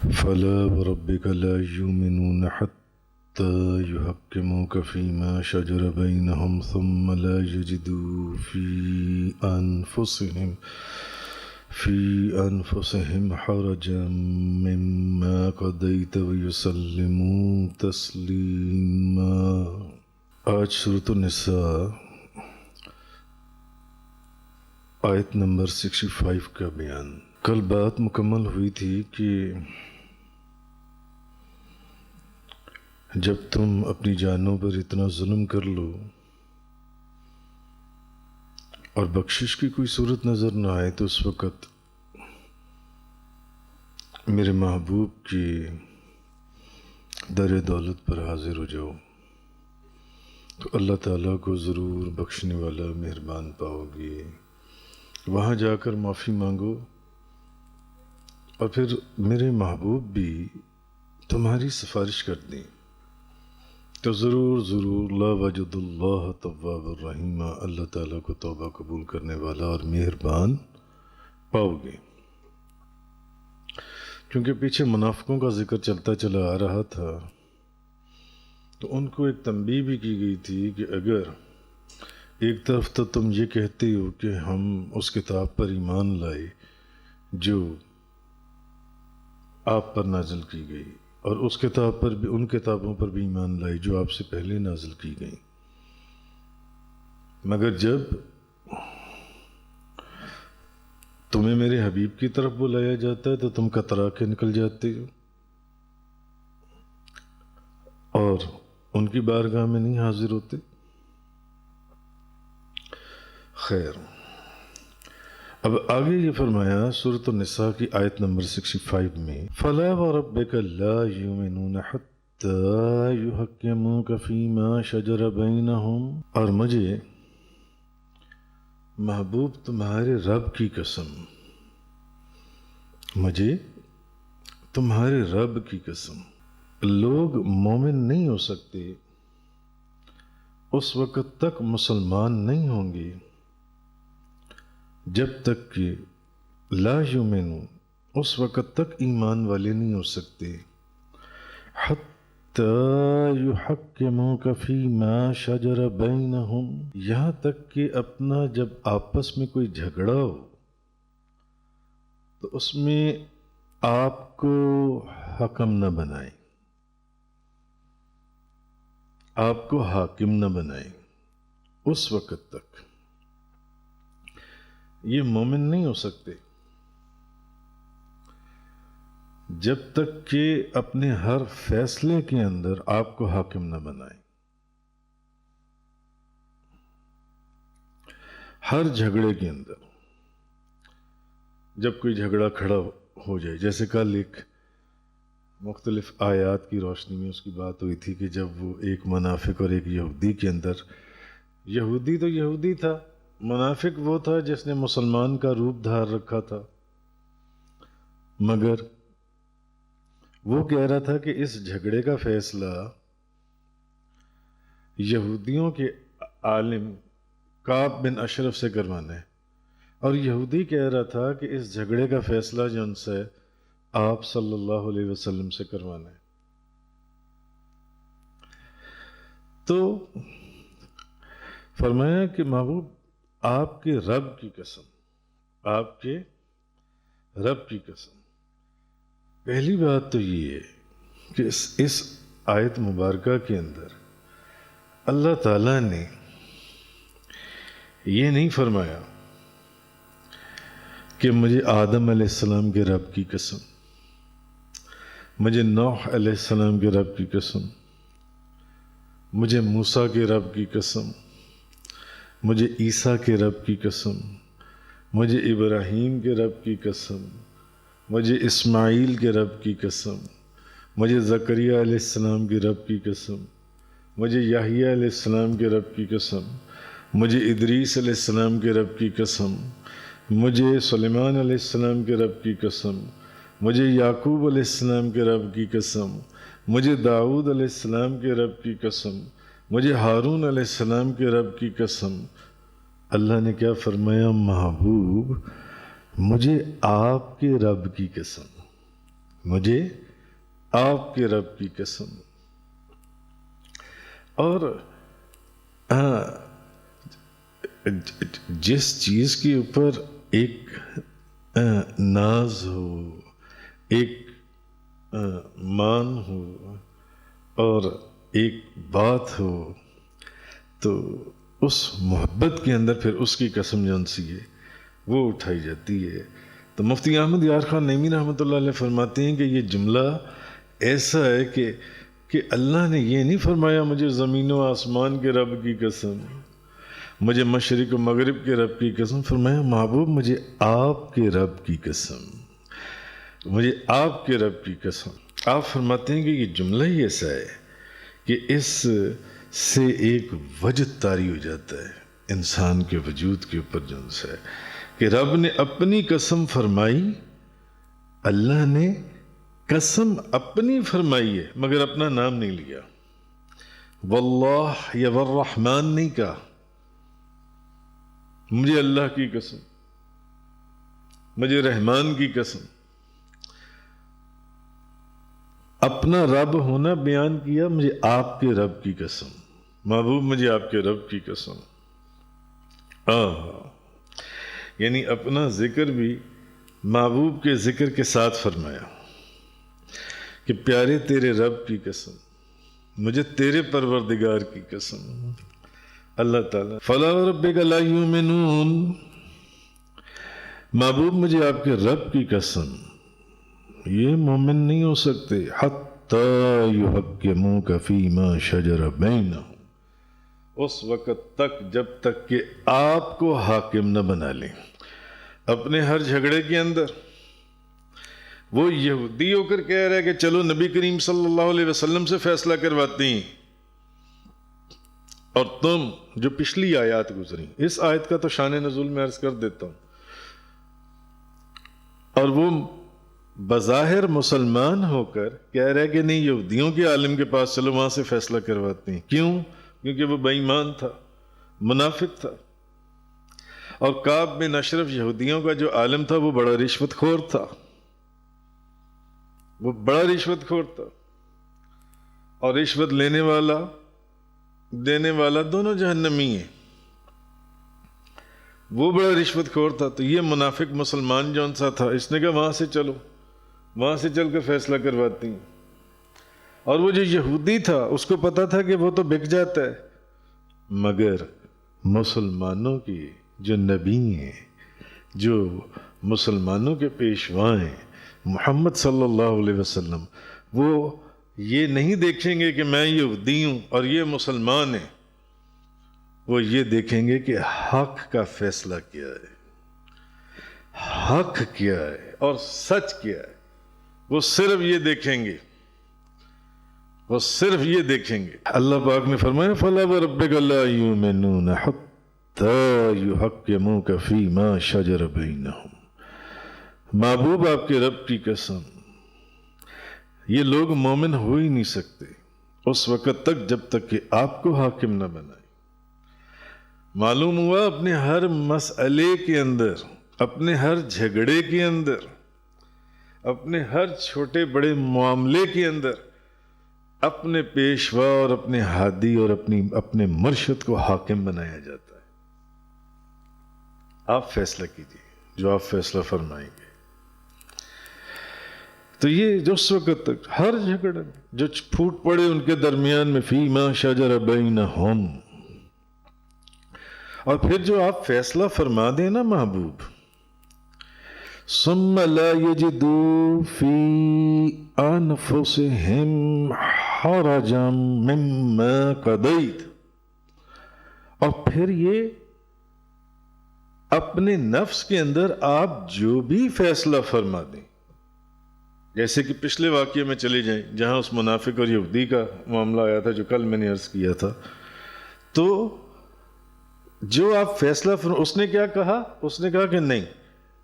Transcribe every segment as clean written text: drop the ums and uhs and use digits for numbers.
فلا وربك لا يؤمنون حتى يحكموك فيما شجر بينهم ثم لا يجدوا في أنفسهم حرجا مما قضيت ويسلموا تسليما۔ آج سورۃ النساء آیت نمبر 65 کا بیان۔ کل بات مکمل ہوئی تھی کہ جب تم اپنی جانوں پر اتنا ظلم کر لو اور بخشش کی کوئی صورت نظر نہ آئے تو اس وقت میرے محبوب کی در دولت پر حاضر ہو جاؤ تو اللہ تعالیٰ کو ضرور بخشنے والا مہربان پاؤ گے۔ وہاں جا کر معافی مانگو اور پھر میرے محبوب بھی تمہاری سفارش کر دیں تو ضرور لا وجد اللہ تواب الرحیم، اللہ تعالیٰ کو توبہ قبول کرنے والا اور مہربان پاؤ گے۔ کیونکہ پیچھے منافقوں کا ذکر چلتا چلا آ رہا تھا تو ان کو ایک تنبیہ بھی کی گئی تھی کہ اگر ایک طرف تو تم یہ کہتے ہو کہ ہم اس کتاب پر ایمان لائے جو آپ پر نازل کی گئی اور اس کتاب پر بھی، ان کتابوں پر بھی ایمان لائی جو آپ سے پہلے نازل کی گئیں، مگر جب تمہیں میرے حبیب کی طرف بلایا جاتا ہے تو تم کترا کے نکل جاتے ہو اور ان کی بارگاہ میں نہیں حاضر ہوتے۔ خیر، اب آگے یہ فرمایا سورۃ النساء کی آیت نمبر 65 میں فَلَا وَرَبِّكَ لَا يُؤْمِنُونَ حَتَّى يُحَكِّمُوكَ فِيمَا شَجَرَ بَيْنَهُمْ، اور مجھے محبوب تمہارے رب کی قسم، مجھے تمہارے رب کی قسم، لوگ مومن نہیں ہو سکتے، اس وقت تک مسلمان نہیں ہوں گے جب تک کہ لا یؤمنون، اس وقت تک ایمان والے نہیں ہو سکتے، حتی یحکموک فیما شجر بینہم، یہاں تک کہ اپنا جب آپس میں کوئی جھگڑا ہو تو اس میں آپ کو حکم نہ بنائیں، آپ کو حاکم نہ بنائیں، اس وقت تک یہ مومن نہیں ہو سکتے جب تک کہ اپنے ہر فیصلے کے اندر آپ کو حاکم نہ بنائیں۔ ہر جھگڑے کے اندر جب کوئی جھگڑا کھڑا ہو جائے، جیسے کل ایک مختلف آیات کی روشنی میں اس کی بات ہوئی تھی کہ جب وہ ایک منافق اور ایک یہودی کے اندر، یہودی تو یہودی تھا، منافق وہ تھا جس نے مسلمان کا روپ دھار رکھا تھا، مگر وہ کہہ رہا تھا کہ اس جھگڑے کا فیصلہ یہودیوں کے عالم کعب بن اشرف سے کروانا ہے، اور یہودی کہہ رہا تھا کہ اس جھگڑے کا فیصلہ جو ان سے آپ صلی اللہ علیہ وسلم سے کروانا ہے۔ تو فرمایا کہ محبوب آپ کے رب کی قسم، آپ کے رب کی قسم، پہلی بات تو یہ ہے کہ اس آیت مبارکہ کے اندر اللہ تعالیٰ نے یہ نہیں فرمایا کہ مجھے آدم علیہ السلام کے رب کی قسم، مجھے نوح علیہ السلام کے رب کی قسم، مجھے موسیٰ کے رب کی قسم، مجھے عیسیٰ کے رب کی قسم، مجھے ابراہیم کے رب کی قسم، مجھے اسماعیل کے رب کی قسم، مجھے زکریا علیہ السلام کے رب کی قسم، مجھے یحییٰ علیہ السلام کے رب کی قسم، مجھے ادریس علیہ السلام کے رب کی قسم، مجھے سلیمان علیہ السلام کے رب کی قسم، مجھے یعقوب علیہ السلام کے رب کی قسم، مجھے داؤد علیہ السلام کے رب کی قسم، مجھے ہارون علیہ السلام کے رب کی قسم۔ اللہ نے کیا فرمایا؟ محبوب مجھے آپ کے رب کی قسم، مجھے آپ کے رب کی قسم. اور جس چیز کے اوپر ایک ناز ہو، ایک مان ہو اور ایک بات ہو، تو اس محبت کے اندر پھر اس کی قسم جون سی ہے وہ اٹھائی جاتی ہے. تو مفتی احمد یار خان نعیمی رحمۃ اللہ علیہ فرماتے ہیں کہ یہ جملہ ایسا ہے کہ اللہ نے یہ نہیں فرمایا مجھے زمین و آسمان کے رب کی قسم، مجھے مشرق و مغرب کے رب کی قسم. فرمایا محبوب مجھے آپ کے رب کی قسم، مجھے آپ کے رب کی قسم. آپ فرماتے ہیں کہ یہ جملہ ہی ایسا ہے کہ اس سے ایک وجد طاری ہو جاتا ہے انسان کے وجود کے اوپر، جن سے کہ رب نے اپنی قسم فرمائی، اللہ نے قسم اپنی فرمائی ہے مگر اپنا نام نہیں لیا. واللہ یا والرحمن نہیں کہا، مجھے اللہ کی قسم، مجھے رحمان کی قسم. اپنا رب ہونا بیان کیا، مجھے آپ کے رب کی قسم، محبوب مجھے آپ کے رب کی قسم. یعنی اپنا ذکر بھی محبوب کے ذکر کے ساتھ فرمایا کہ پیارے تیرے رب کی قسم، مجھے تیرے پروردگار کی قسم. اللہ تعالیٰ فلا وربک لا یؤمنون، محبوب مجھے آپ کے رب کی قسم، یہ مومن نہیں ہو سکتے حتی یحکموک فیما شجر بینہم، اس وقت تک جب تک کہ آپ کو حاکم نہ بنا لیں اپنے ہر جھگڑے کے اندر. وہ یہودی ہو کر کہہ رہے کہ چلو نبی کریم صلی اللہ علیہ وسلم سے فیصلہ کرواتے ہیں، اور تم جو پچھلی آیات گزری، اس آیت کا تو شان نزول میں عرض کر دیتا ہوں، اور وہ بظاہر مسلمان ہو کر کہہ رہے کہ نہیں یہودیوں کے عالم کے پاس چلو وہاں سے فیصلہ کرواتے ہیں. کیوں؟ کیونکہ وہ بے ایمان تھا، منافق تھا. اور کعب بن اشرف یہودیوں کا جو عالم تھا وہ بڑا رشوت خور تھا، وہ بڑا رشوت خور تھا، اور رشوت لینے والا دینے والا دونوں جہنمی ہیں. وہ بڑا رشوت خور تھا. تو یہ منافق مسلمان جون سا تھا، اس نے کہا وہاں سے چلو، وہاں سے چل کر فیصلہ کرواتی ہیں. اور وہ جو یہودی تھا اس کو پتا تھا کہ وہ تو بک جاتا ہے، مگر مسلمانوں کی جو نبی ہیں، جو مسلمانوں کے پیشوا ہیں محمد صلی اللہ علیہ وسلم، وہ یہ نہیں دیکھیں گے کہ میں یہودی ہوں اور یہ مسلمان ہیں، وہ یہ دیکھیں گے کہ حق کا فیصلہ کیا ہے، حق کیا ہے اور سچ کیا ہے. وہ صرف یہ دیکھیں گے، وہ صرف یہ دیکھیں گے. اللہ پاک نے فرمایا فَلَا وَرَبِّكَ لَا يُؤْمِنُونَ حَتَّى يُحَكِّمُوكَ فِي مَا شَجَرَ بَيْنَهُمْ. محبوب آپ کے رب کی قسم، یہ لوگ مومن ہو ہی نہیں سکتے اس وقت تک جب تک کہ آپ کو حاکم نہ بنائے. معلوم ہوا اپنے ہر مسئلے کے اندر، اپنے ہر جھگڑے کے اندر، اپنے ہر چھوٹے بڑے معاملے کے اندر اپنے پیشوا اور اپنے ہادی اور اپنے مرشد کو حاکم بنایا جاتا ہے. آپ فیصلہ کیجیے جو آپ فیصلہ فرمائیں گے. تو یہ جو اس وقت تک ہر جھگڑے میں جو پھوٹ پڑے ان کے درمیان میں فیما شجر بینہم، اور پھر جو آپ فیصلہ فرما دیں نا محبوب، ثم لا یجدوا فی انفسہم حرجا مما قضیت، اور پھر یہ اپنے نفس کے اندر آپ جو بھی فیصلہ فرما دیں. جیسے کہ پچھلے واقعے میں چلے جائیں جہاں اس منافق اور یہودی کا معاملہ آیا تھا جو کل میں نے عرض کیا تھا. تو جو آپ فیصلہ اس نے کیا کہا؟ اس نے کہا کہ نہیں،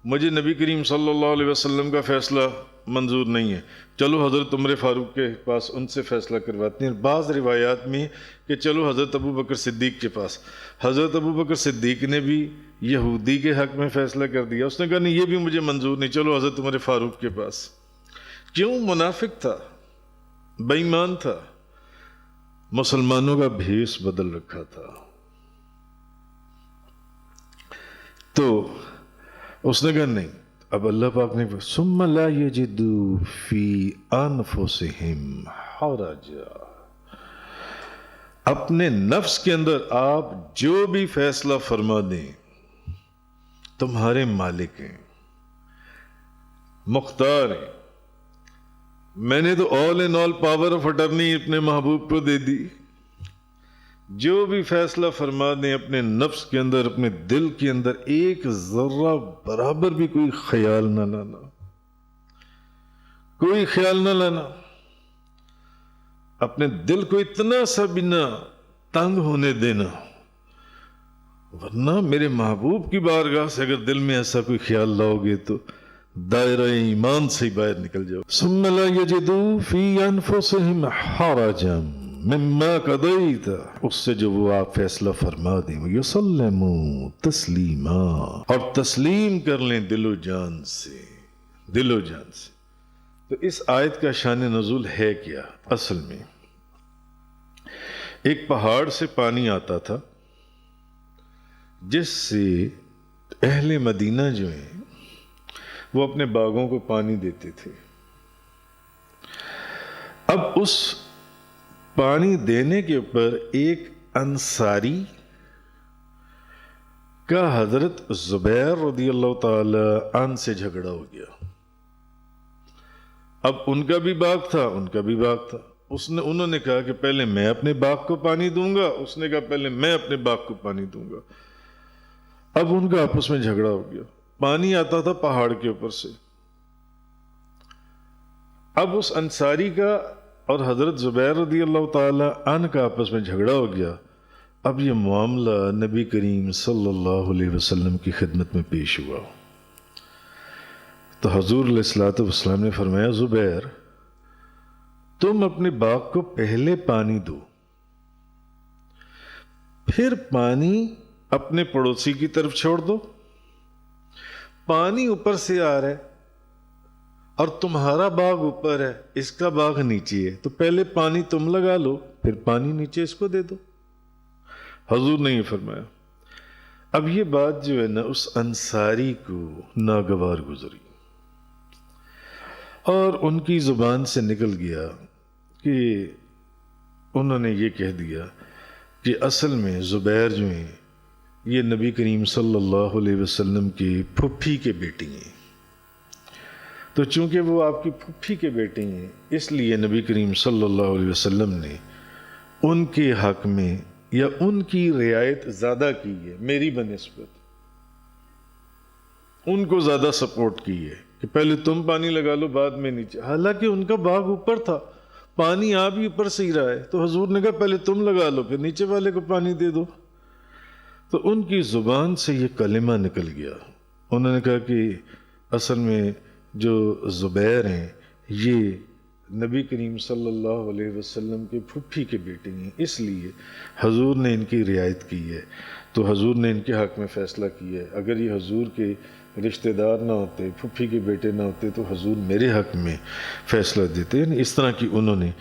مجھے نبی کریم صلی اللہ علیہ وسلم کا فیصلہ منظور نہیں ہے، چلو حضرت عمر فاروق کے پاس ان سے فیصلہ کرواتے ہیں. بعض روایات میں کہ چلو حضرت ابو بکر صدیق کے پاس. حضرت ابو بکر صدیق نے بھی یہودی کے حق میں فیصلہ کر دیا. اس نے کہا نہیں یہ بھی مجھے منظور نہیں، چلو حضرت عمر فاروق کے پاس. کیوں؟ منافق تھا، بے ایمان تھا، مسلمانوں کا بھیس بدل رکھا تھا. تو اس نے کہا نہیں. اب اللہ پاک نے ثم لا یجدوا فی انفسہم حرجا، اپنے نفس کے اندر آپ جو بھی فیصلہ فرما دیں تمہارے مالک ہیں، مختار ہیں. میں نے تو آل ان آل پاور آف اٹرنی اپنے محبوب کو دے دی. جو بھی فیصلہ فرما دیں اپنے نفس کے اندر، اپنے دل کے اندر ایک ذرہ برابر بھی کوئی خیال نہ لانا، کوئی خیال نہ لانا. اپنے دل کو اتنا سا بھی نہ تنگ ہونے دینا، ورنہ میرے محبوب کی بارگاہ سے اگر دل میں ایسا کوئی خیال لاؤ گے تو دائرہ ایمان سے ہی باہر نکل جاؤ. ثم لا یجدوا فی انفسہم حرجا مما قضیت، اس سے جو وہ آپ فیصلہ فرما دیں، یسلموا تسلیما، اور تسلیم کر لیں دل و جان سے، دل و جان سے. تو اس آیت کا شان نزول ہے کیا؟ اصل میں ایک پہاڑ سے پانی آتا تھا جس سے اہل مدینہ جو ہیں وہ اپنے باغوں کو پانی دیتے تھے. اب اس پانی دینے کے اوپر ایک انصاری کا حضرت زبیر رضی اللہ تعالی عنہ سے جھگڑا ہو گیا. اب ان کا بھی باغ تھا، ان کا بھی باغ تھا. انہوں نے کہا کہ پہلے میں اپنے باغ کو پانی دوں گا، اس نے کہا پہلے میں اپنے باغ کو پانی دوں گا. اب ان کا آپس میں جھگڑا ہو گیا. پانی آتا تھا پہاڑ کے اوپر سے. اب اس انصاری کا اور حضرت زبیر رضی اللہ تعالی عنہ کا آپس میں جھگڑا ہو گیا. اب یہ معاملہ نبی کریم صلی اللہ علیہ وسلم کی خدمت میں پیش ہوا. تو حضور علیہ الصلوۃ والسلام نے فرمایا زبیر تم اپنے باغ کو پہلے پانی دو، پھر پانی اپنے پڑوسی کی طرف چھوڑ دو. پانی اوپر سے آ رہا ہے اور تمہارا باغ اوپر ہے، اس کا باغ نیچے ہے، تو پہلے پانی تم لگا لو، پھر پانی نیچے اس کو دے دو. حضور نے یہ فرمایا. اب یہ بات جو ہے نا اس انصاری کو ناگوار گزری اور ان کی زبان سے نکل گیا کہ انہوں نے یہ کہہ دیا کہ اصل میں زبیر جو ہیں یہ نبی کریم صلی اللہ علیہ وسلم کی پھپھی کے بیٹی ہیں. تو چونکہ وہ آپ کی پھپھی کے بیٹے ہیں اس لیے نبی کریم صلی اللہ علیہ وسلم نے ان کے حق میں یا ان کی رعایت زیادہ کی ہے، میری بنسبت ان کو زیادہ سپورٹ کی ہے کہ پہلے تم پانی لگا لو بعد میں نیچے. حالانکہ ان کا باغ اوپر تھا، پانی آ بھی اوپر سے ہی رہا ہے، تو حضور نے کہا پہلے تم لگا لو پھر نیچے والے کو پانی دے دو. تو ان کی زبان سے یہ کلمہ نکل گیا. انہوں نے کہا کہ اصل میں جو زبیر ہیں یہ نبی کریم صلی اللہ علیہ وسلم کے پھپھی کے بیٹے ہیں، اس لیے حضور نے ان کی رعایت کی ہے، تو حضور نے ان کے حق میں فیصلہ کیا ہے. اگر یہ حضور کے رشتہ دار نہ ہوتے، پھپھی کے بیٹے نہ ہوتے تو حضور میرے حق میں فیصلہ دیتے. یعنی اس طرح کی انہوں نے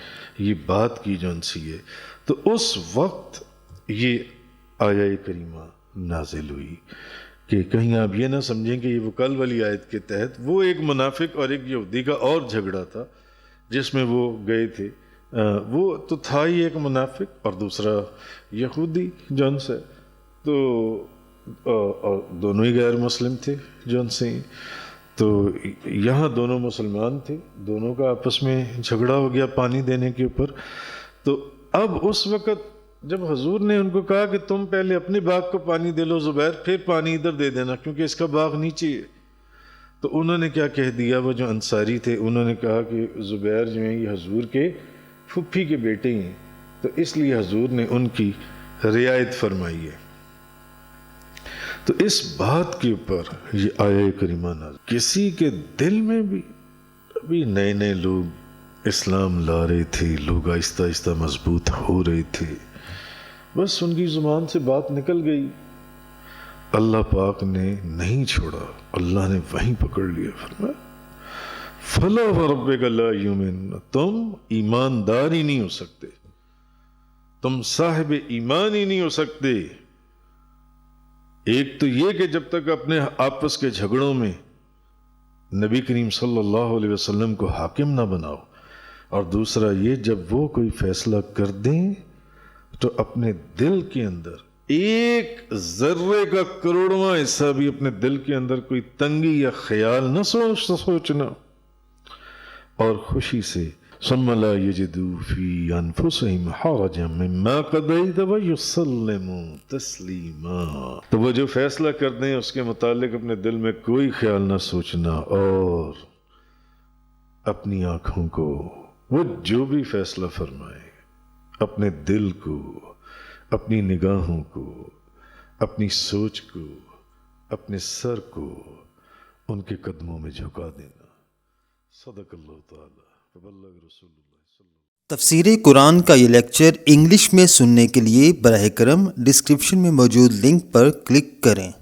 یہ بات کی جو ان سے ہے. تو اس وقت یہ آیہ کریمہ نازل ہوئی کہ کہیں آپ یہ نہ سمجھیں کہ یہ وہ کل والی آیت کے تحت وہ ایک منافق اور ایک یہودی کا اور جھگڑا تھا جس میں وہ گئے تھے. وہ تو تھا ہی ایک منافق اور دوسرا یہودی جون سے، تو اور دونوں ہی غیر مسلم تھے جون سے. تو یہاں دونوں مسلمان تھے، دونوں کا آپس میں جھگڑا ہو گیا پانی دینے کے اوپر. تو اب اس وقت جب حضور نے ان کو کہا کہ تم پہلے اپنے باغ کو پانی دے لو زبیر، پھر پانی ادھر دے دینا کیونکہ اس کا باغ نیچے ہے، تو انہوں نے کیا کہہ دیا، وہ جو انصاری تھے انہوں نے کہا کہ زبیر جو ہیں یہ حضور کے پھپھی کے بیٹے ہیں، تو اس لیے حضور نے ان کی رعایت فرمائی ہے. تو اس بات کے اوپر یہ آیہ کریمہ نازل. کسی کے دل میں بھی ابھی نئے نئے لوگ اسلام لا رہے تھے، لوگ آہستہ آہستہ مضبوط ہو رہے تھے، بس ان کی زبان سے بات نکل گئی، اللہ پاک نے نہیں چھوڑا، اللہ نے وہیں پکڑ لیا. فلا وربک لا یؤمنون، تم ایماندار ہی نہیں ہو سکتے، تم صاحب ایمان ہی نہیں ہو سکتے۔ ایک تو یہ کہ جب تک اپنے آپس کے جھگڑوں میں نبی کریم صلی اللہ علیہ وسلم کو حاکم نہ بناؤ، اور دوسرا یہ جب وہ کوئی فیصلہ کر دیں تو اپنے دل کے اندر ایک ذرے کا کروڑواں حصہ بھی اپنے دل کے اندر کوئی تنگی یا خیال نہ سوچنا، اور خوشی سے ثم لا یجدوا فی انفسہم حرجا مما قضیت ویسلموا تسلیما، تو وہ جو فیصلہ کر دیں اس کے متعلق اپنے دل میں کوئی خیال نہ سوچنا، اور اپنی آنکھوں کو وہ جو بھی فیصلہ فرمائے، اپنے دل کو، اپنی نگاہوں کو، اپنی سوچ کو، اپنے سر کو ان کے قدموں میں جھکا دینا۔ صدق اللہ تعالی وبلغ رسول اللہ صلی اللہ علیہ وسلم۔ تفسیر قرآن کا یہ لیکچر انگلش میں سننے کے لیے براہ کرم ڈسکرپشن میں موجود لنک پر کلک کریں۔